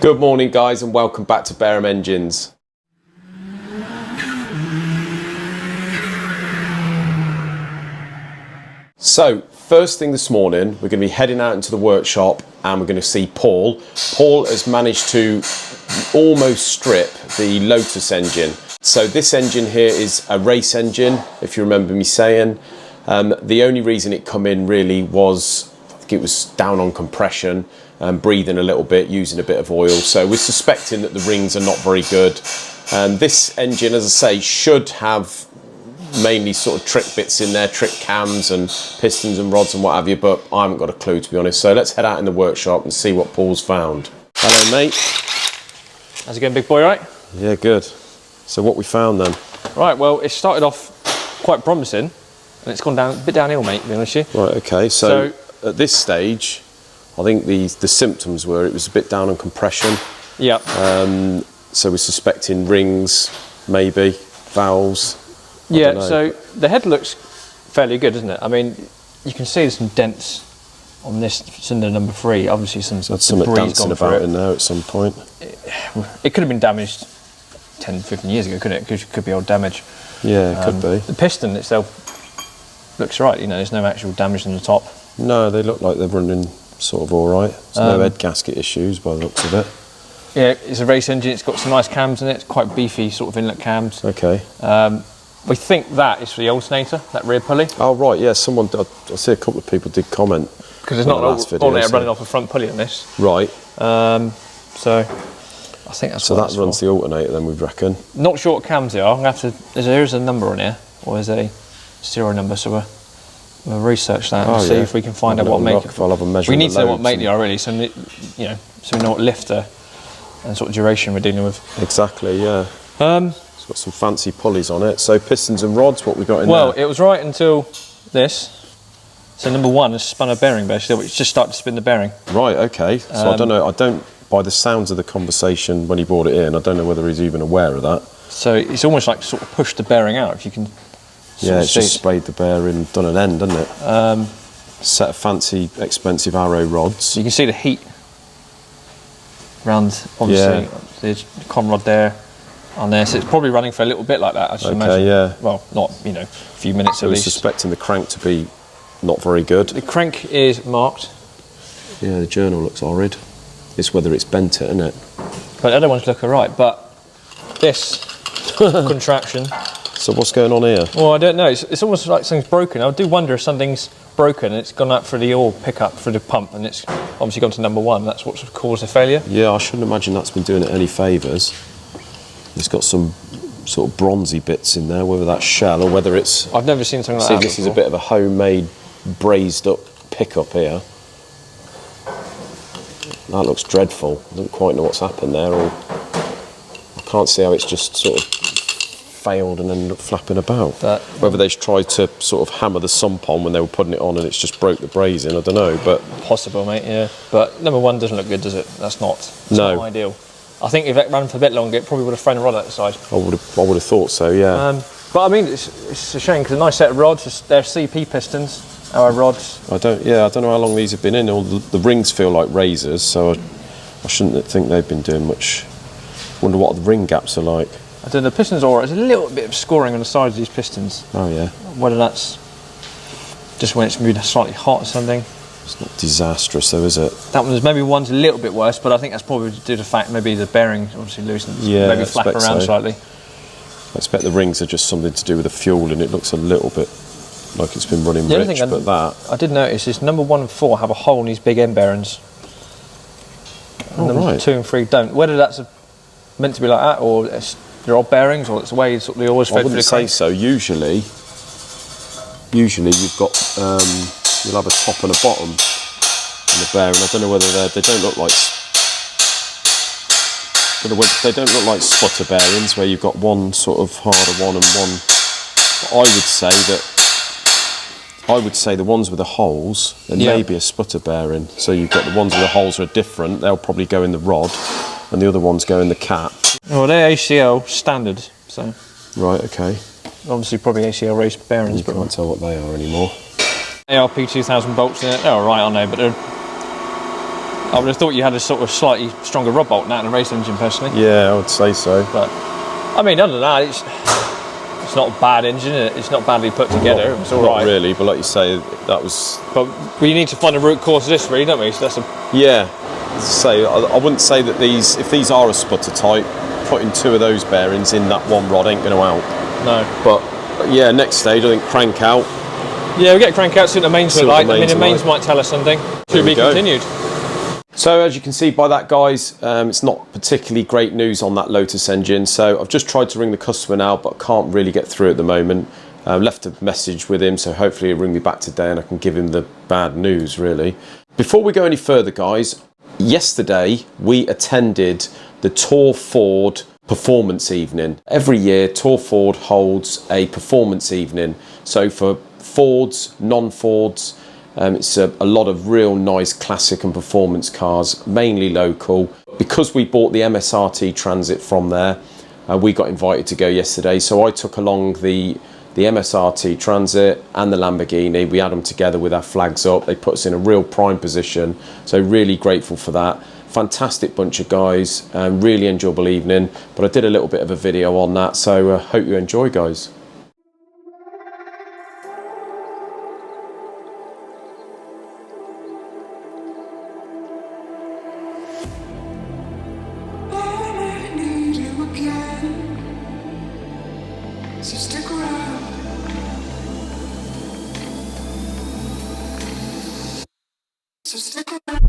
Good morning guys and welcome back to Bareham Engines. So first thing this morning we're going to be heading out into the workshop and we're going to see Paul. Paul has managed to almost strip the Lotus engine. So this engine here is a race engine, if you remember me saying. The only reason it come in really was, I think it was down on compression, breathing a little bit, using a bit of oil. So we're suspecting that the rings are not very good. This engine, as I say, should have mainly sort of trick bits in there, trick cams and pistons and rods and what have you, but I haven't got a clue to be honest. So let's head out in the workshop and see what Paul's found. Hello mate. How's it going, big boy, right? Yeah, good. So what we found then? Right, well, it started off quite promising and it's gone down a bit downhill, mate, to be honest with you. Right, okay, so at this stage, I think the symptoms were it was a bit down on compression. Yeah. So we're suspecting rings, maybe, valves. Yeah, so the head looks fairly good, isn't it? I mean, you can see there's some dents on this cylinder number 3. Obviously some debris dancing gone through about it. in there at some point. It could have been damaged 10, 15 years ago, couldn't it? Because it could be old damage. Yeah, it could be. The piston itself looks right, you know, there's no actual damage on the top. No, they look like they're running sort of all right. There's no head gasket issues by the looks of it. Yeah, it's a race engine, it's got some nice cams in it, it's quite beefy sort of inlet cams. Okay. We think that is for the alternator, that rear pulley. Oh right, yeah, someone, I see a couple of people did comment. Because there's not an alternator running off a front pulley on this. Right. So I think that's so that runs the alternator then, we reckon. Not sure what cams they are. I'm gonna have to. There's a number on here, or there's a serial number. So we'll research that and see if we can find out what make. I'll have a measure. We need to know what make they are really, so you know, so we know what lifter and sort of duration we're dealing with. Exactly. Yeah. It's got some fancy pulleys on it. So pistons and rods, what we got in there? Well, it was right until this. So number 1 has spun a bearing basically. It's just started to spin the bearing. Right. Okay. So I don't know. By the sounds of the conversation when he brought it in, I don't know whether he's even aware of that. So it's almost like sort of pushed the bearing out, if you can. Yeah, it's just sprayed the bearing, done an end, hasn't it? Set of fancy, expensive arrow rods. You can see the heat around, obviously, the con rod there on there. So it's probably running for a little bit like that, I should imagine. Yeah. Well, not, you know, a few minutes at least. We're suspecting the crank to be not very good. The crank is marked. Yeah, the journal looks horrid. It's whether it's bent it, isn't it? But the other ones look all right, but this contraction. So what's going on here? Well, I don't know. It's almost like something's broken. I do wonder if something's broken and it's gone out for the oil pickup for the pump and it's obviously gone to number 1. That's what's caused the failure. Yeah, I shouldn't imagine that's been doing it any favours. It's got some sort of bronzy bits in there, whether that's shell or whether it's... I've never seen something like that this before. is a bit of a homemade braised up pickup here. That looks dreadful. I don't quite know what's happened there, or I can't see how it's just sort of failed and ended up flapping about. Whether they tried to sort of hammer the sump on when they were putting it on and it's just broke the brazing, I don't know, but... Possible, mate, yeah. But number 1 doesn't look good, does it? That's not ideal. I think if it ran for a bit longer, it probably would have thrown a rod out the side. I would have thought so, yeah. But I mean, it's a shame because a nice set of rods. They're CP pistons. Our rods. I don't know how long these have been in. All the rings feel like razors, so I shouldn't think they've been doing much. Wonder what the ring gaps are like. I don't know. The pistons are alright. There's a little bit of scoring on the sides of these pistons. Oh yeah. Whether that's just when it's moved slightly hot or something. It's not disastrous though, is it? That one's a little bit worse, but I think that's probably due to the fact maybe the bearing obviously loosened. Yeah, maybe flap around slightly. I expect the rings are just something to do with the fuel, and it looks a little bit like it's been running rich, but that... I did notice is number 1 and 4 have a hole in these big end bearings. Oh, right. 2 and 3 don't. Whether that's meant to be like that, or they're old bearings, or it's the way sort of they always fed through the I wouldn't say so. Usually you've got you'll have a top and a bottom in the bearing. I don't know whether they don't look like sputter bearings where you've got one sort of harder one and one. But I would say the ones with the holes, there may be a sputter bearing. So you've got the ones with the holes are different. They'll probably go in the rod, and the other ones go in the cap. Well, they're ACL standard, so. Right. Okay. Obviously, probably ACL race bearings, You can't tell what they are anymore. ARP 2000 bolts in it. They're all right, aren't they? But they're I would have thought you had a sort of slightly stronger rod bolt than that in a race engine, personally. Yeah, I would say so. But I mean, other than that, it's not a bad engine. It's not badly put together. It was all right. Not really, but like you say, that was. But we need to find a root cause of this, really, don't we? So that's a. Yeah. So I wouldn't say that if these are a sputter type, putting 2 of those bearings in that one rod ain't going to help. No. But yeah, next stage I think crank out. Yeah, we get crank out, see what the mains look like. I mean, the mains might tell us something. To be continued. So as you can see by that, guys, it's not particularly great news on that Lotus engine. So I've just tried to ring the customer now, but I can't really get through at the moment. Left a message with him, so hopefully he'll ring me back today and I can give him the bad news, really. Before we go any further, guys, yesterday we attended the Taw Ford performance evening. Every year Taw Ford holds a performance evening. So for Fords, non-Fords, it's a lot of real nice classic and performance cars, mainly local. Because we bought the MSRT Transit from there, we got invited to go yesterday. So I took along the MSRT Transit and the Lamborghini. We had them together with our flags up. They put us in a real prime position. So really grateful for that. Fantastic bunch of guys, really enjoyable evening. But I did a little bit of a video on that. So hope you enjoy, guys. So stick around. So stick around.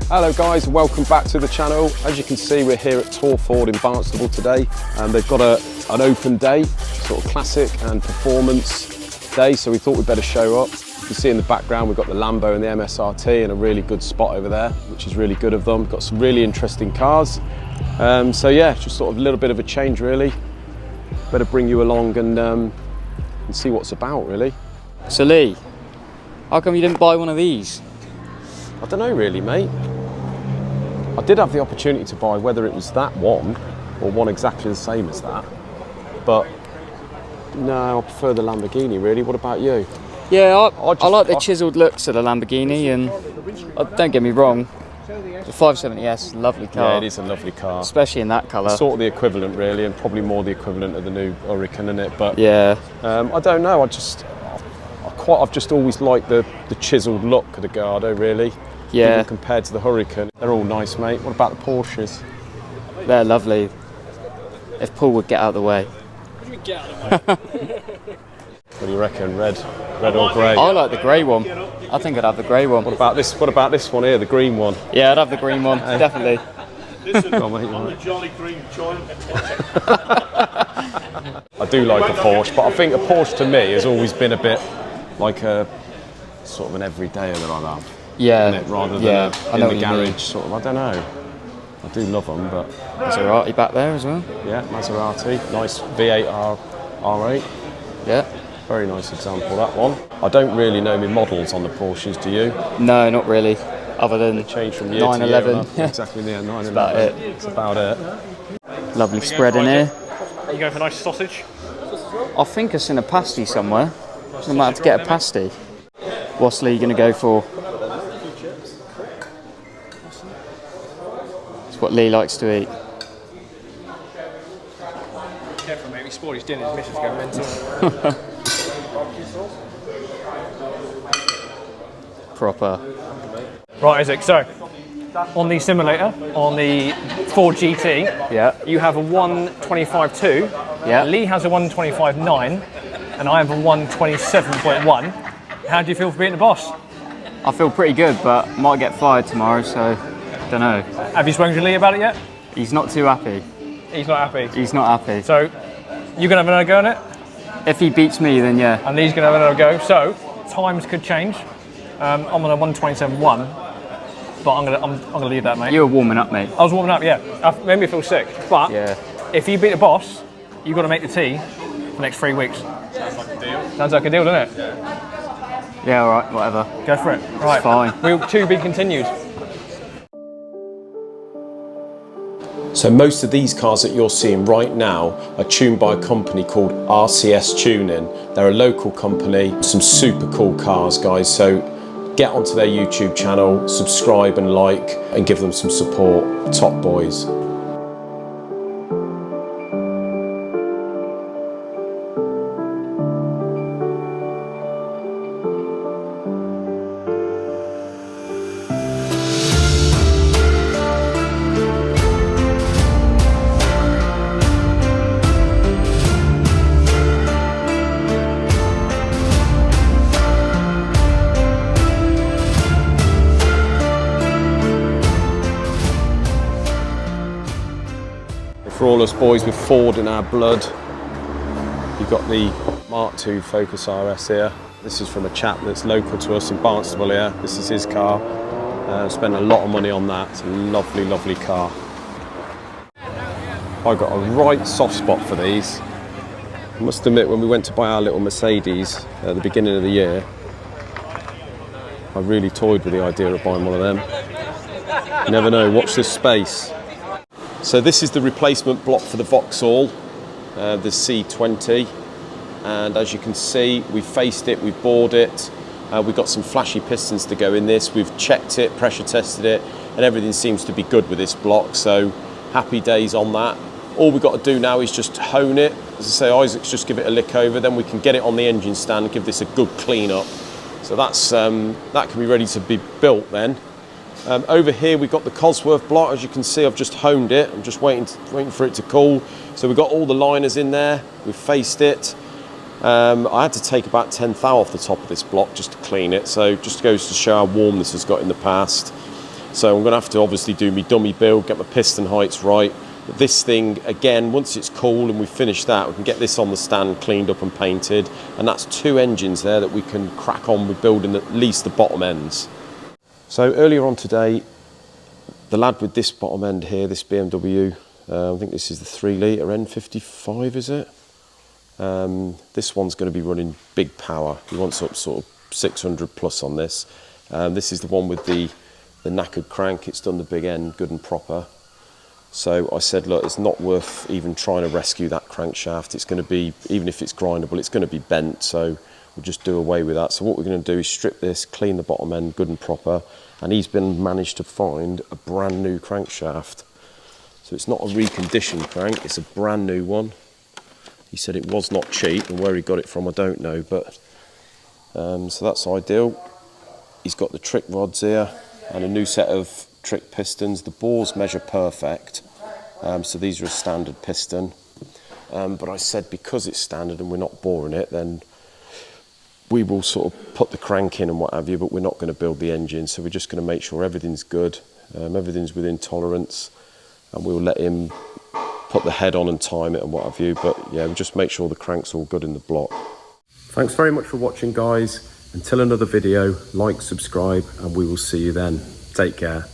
Hello guys, welcome back to the channel. As you can see, we're here at Taw Ford in Barnstable today, and they've got an open day, sort of classic and performance day, so we thought we'd better show up. You can see in the background we've got the Lambo and the MSRT and a really good spot over there, which is really good of them. Got some really interesting cars. So yeah, just sort of a little bit of a change really. Better bring you along and see what's about really. So Lee, how come you didn't buy one of these? I don't know really, mate. I did have the opportunity to buy whether it was that one or one exactly the same as that, but no, I prefer the Lamborghini really. What about you? Yeah, I like the chiselled looks of the Lamborghini, and don't get me wrong, the 570S is a lovely car. Yeah, it is a lovely car. Especially in that colour. Sort of the equivalent really, and probably more the equivalent of the new Hurricane, isn't it? But yeah, I don't know, I've just always liked the chiselled look of the Gardo really. Yeah. Even compared to the Hurricane. They're all nice, mate. What about the Porsches? they're lovely. If Paul would get out of the way. What do you mean get out of the way? What do you reckon? Red or grey? I like the grey one. I think I'd have the grey one. What about this one here, the green one? Yeah, I'd have the green one, definitely. Go on, mate, I'm a Johnny Green joint. I do like a Porsche, but I think a Porsche to me has always been a bit like a sort of an everydayer that I love. Yeah. Isn't it? Rather than yeah, in the garage sort of. I don't know. I do love them, but Maserati back there as well. yeah, Maserati, nice V8 R8. Yeah. Very nice example, that one. I don't really know my models on the Porsches, do you? No, not really. Other than Change from year 911. to year. Exactly, yeah, 911. about it. It's about it. Lovely spread in here. Are you going for nice sausage? I think it's in a pasty somewhere. I might have to get a pasty. What's Lee going to go for? It's what Lee likes to eat. Careful, mate. We spoiled his dinner. His missus going mental. Proper. Right, Isaac. So, on the simulator, on the Ford GT, Yeah. you have a 125.2. Yeah. Lee has a 125.9, and I have a 127.1. How do you feel for being the boss? I feel pretty good, but might get fired tomorrow, so don't know. Have you spoken to Lee about it yet? He's not too happy. He's not happy. He's not happy. So, you're going to have another go on it, If he beats me, then yeah. and Lee's going to have another go. So, times could change. I'm on a 127.1, but I'm gonna leave that, mate. You were warming up, mate. I was warming up, yeah. Made me feel sick. But Yeah. if you beat the boss, you've got to make the tea for the next 3 weeks. Sounds like a deal. Sounds like a deal, doesn't it? Yeah, alright, whatever. Go for it. Right. fine. We'll to be continued. So most of these cars that you're seeing right now are tuned by a company called RCS Tuning. They're a local company, some super cool cars, guys. So get onto their YouTube channel, subscribe and like, and give them some support. Top boys. For all us boys with Ford in our blood, you've got the Mark II Focus RS here. This is from a chap that's local to us in Barnstable here. This is his car. Spent a lot of money on that. It's a lovely, lovely car. I got a right soft spot for these. I must admit, when we went to buy our little Mercedes at the beginning of the year, I really toyed with the idea of buying one of them. You never know, watch this space. So this is the replacement block for the Vauxhall, the C20, and as you can see, we've faced it, we've bored it, we've got some flashy pistons to go in this, we've checked it, pressure tested it, and everything seems to be good with this block, so happy days on that. All we've got to do now is just hone it. As I say, Isaac's just give it a lick over, then we can get it on the engine stand, give this a good clean up. So that's that can be ready to be built then. Over here we've got the Cosworth block. As you can see, I've just honed it. I'm just waiting for it to cool. So we've got all the liners in there. We've faced it. I had to take about 10 thou off the top of this block just to clean it. So just goes to show how warm this has got in the past. So I'm going to have to obviously do my dummy build, get my piston heights right. But this thing, again, once it's cool and we've finished that, we can get this on the stand cleaned up and painted. And that's 2 engines there that we can crack on with building at least the bottom ends. So earlier on today, the lad with this bottom end here, this BMW, I think this is the 3 litre N55, is it? This one's going to be running big power. He wants up sort of 600 plus on this. This is the one with the knackered crank. It's done the big end good and proper. So I said, look, it's not worth even trying to rescue that crankshaft. It's going to be, even if it's grindable, it's going to be bent. So we'll just do away with that. So what we're going to do is strip this, clean the bottom end good and proper, and he's managed to find a brand new crankshaft. So it's not a reconditioned crank, it's a brand new one. He said it was not cheap, and where he got it from I don't know, but so that's ideal. He's got the trick rods here and a new set of trick pistons. The bores measure perfect, so these are a standard piston, but I said because it's standard and we're not boring it, then we will sort of put the crank in and what have you, but we're not going to build the engine. So we're just going to make sure everything's good, everything's within tolerance, and we'll let him put the head on and time it and what have you. But yeah, we'll just make sure the crank's all good in the block. Thanks very much for watching, guys. Until another video, like, subscribe, and we will see you then. Take care.